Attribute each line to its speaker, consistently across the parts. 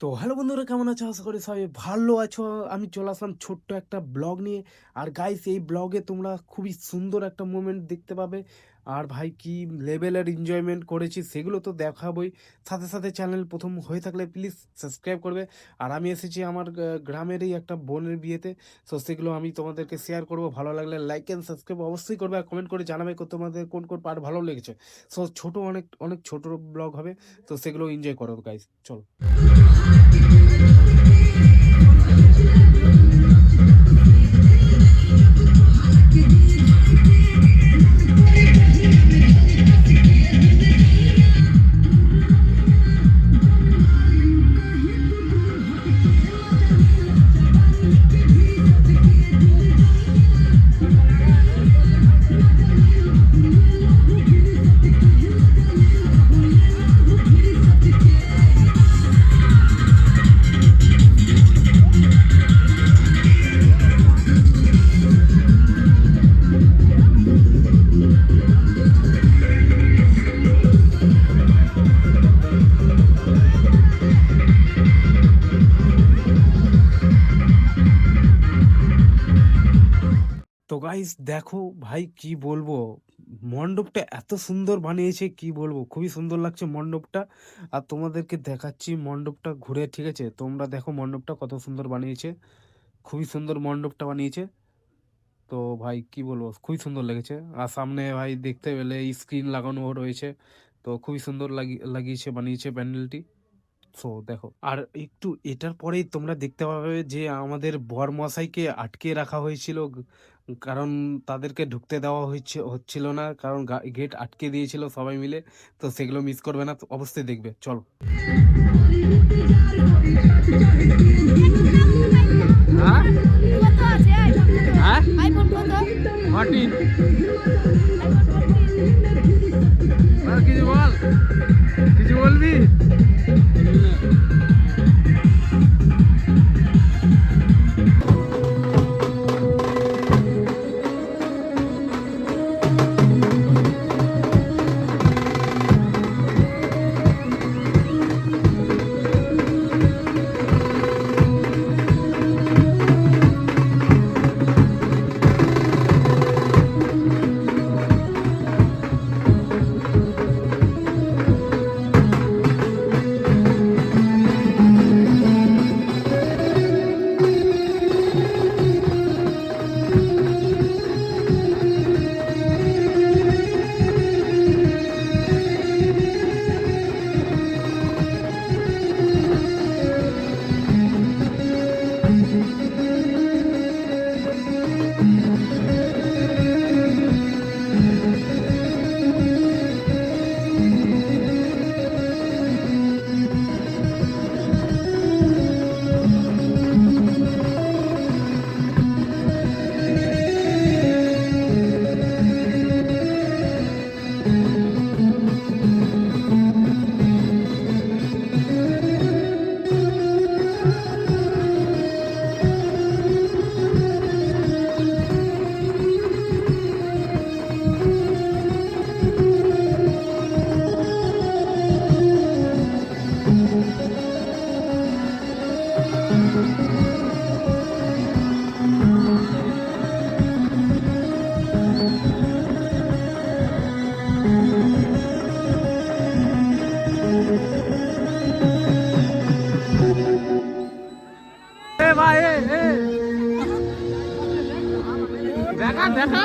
Speaker 1: তো হ্যালো বন্ধুরা, কেমন আছো? আশা করি সবাই ভালো আছো। আমি চলে আসলাম ছোট্ট একটা ব্লগ নিয়ে। আর গাইস, এই ব্লগে তোমরা খুবই সুন্দর একটা মোমেন্ট দেখতে পাবে। আর ভাই, কি লেভেলের এনজয়মেন্ট করেছি সেগুলো তো দেখাবোই। সাথে সাথে চ্যানেল প্রথম হয়ে থাকলে প্লিজ সাবস্ক্রাইব করবে। আর আমি এসেছি আমার গ্রামেরই একটা বোনের বিয়েতে। সো সেগুলো আমি তোমাদেরকে শেয়ার করবো। ভালো লাগলে লাইক অ্যান্ড সাবস্ক্রাইব অবশ্যই করবে, আর কমেন্ট করে জানাবে তোমাদের কোন কোন পার্ট ভালো লেগেছে। সো ছোট, অনেক অনেক ছোট ব্লগ হবে। তো সেগুলো এনজয় করো গাইস, চলো। তো গাইস দেখো ভাই, কি বলবো, মণ্ডপটা এত সুন্দর বানিয়েছে, কি বলবো, খুবই সুন্দর লাগছে মণ্ডপটা। আর তোমাদেরকে দেখাচ্ছি মণ্ডপটা ঘুরে, ঠিক আছে? তোমরা দেখো মণ্ডপটা কত সুন্দর বানিয়েছে, খুবই সুন্দর মণ্ডপটা বানিয়েছে। তো ভাই কি বলবো, খুবই সুন্দর লেগেছে। আর সামনে ভাই দেখতে পেলে স্ক্রিন লাগানো রয়েছে। তো খুবই সুন্দর লাগিয়েছে, বানিয়েছে প্যান্ডেলটি। সো দেখো, আর একটু এটার পরেই তোমরা দেখতে পাবে যে আমাদের বরমশাইকে আটকে রাখা হয়েছিল। কারণ তাদেরকে ঢুকতে দেওয়া হচ্ছিল না, কারণ গেট আটকে দিয়েছিল সবাই মিলে। তো সেগুলো মিস করবে না, তো অবশ্যই দেখবে, চলো। হ্যাঁ,
Speaker 2: কত আছে আইফোন কত?
Speaker 1: হ্যাঁ,
Speaker 2: আইফোন কত?
Speaker 1: 14।
Speaker 2: আইফোন 14।
Speaker 1: আর কিছু বল, কিছু বলবি? এ ভাই, দেখা দেখা।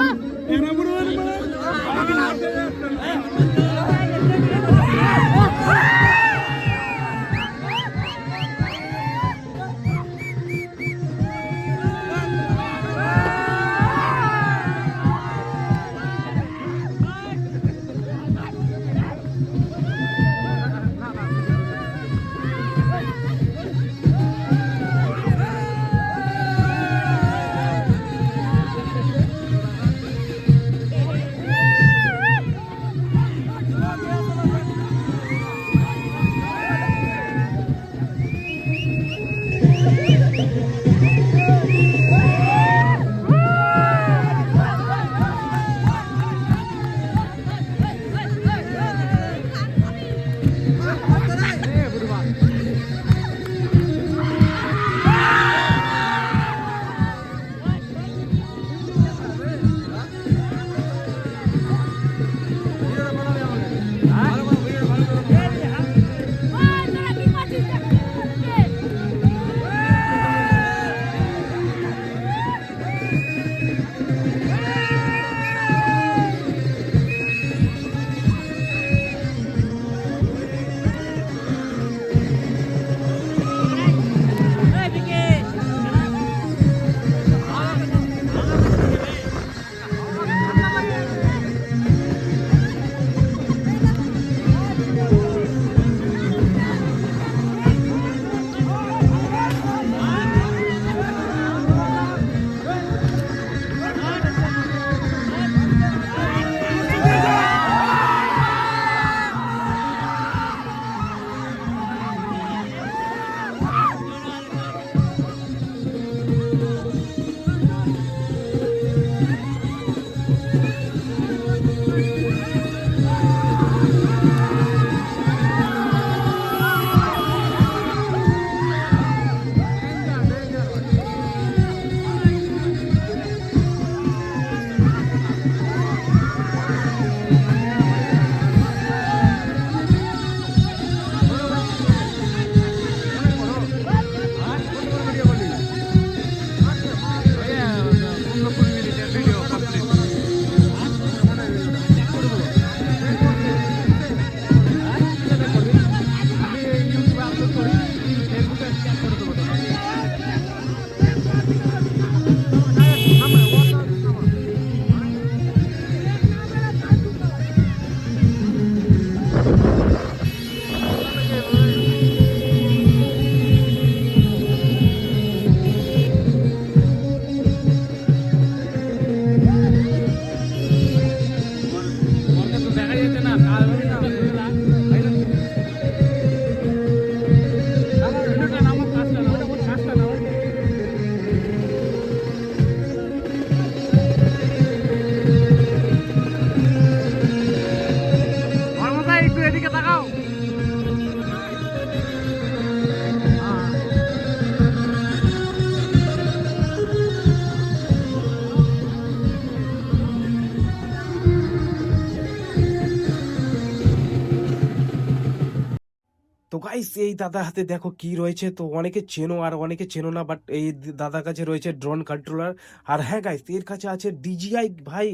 Speaker 1: তো গাইস এই দাদার হাতে দেখো কি রয়েছে, তো অনেকে চেনো আর অনেকে চেনো না, বাট এই দাদার কাছে রয়েছে ড্রোন কন্ট্রোলার। আর হ্যাঁ গাইস, এর কাছে আছে ডিজিআই। ভাই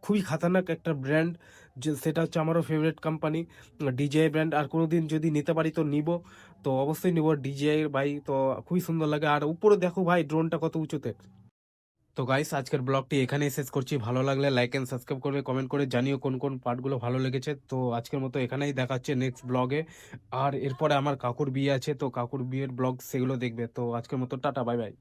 Speaker 1: খুবই খাতারনাক একটা ব্র্যান্ড, যে সেটা হচ্ছে আমারও ফেভারিট কোম্পানি ডিজিআই ব্র্যান্ড। আর কোনোদিন যদি নিতে পারি তো নিব, তো অবশ্যই নিব ডিজিআই ভাই। তো খুবই সুন্দর লাগে, আর উপরে দেখো ভাই ড্রোনটা কত উঁচুতে। তো গাইস আজকের ব্লগটি এখানেই শেষ করছি। ভালো লাগলে লাইক এন্ড সাবস্ক্রাইব করবে, কমেন্ট করে জানিও কোন কোন পার্টগুলো ভালো লেগেছে। তো আজকের মতো এখানেই দেখা হচ্ছে নেক্সট ব্লগে। আর এরপরে আমার কাকুর বিয়ে আছে, তো কাকুর বিয়ের ব্লগ সেগুলো দেখবে। তো আজকের মতো টাটা, বাই বাই।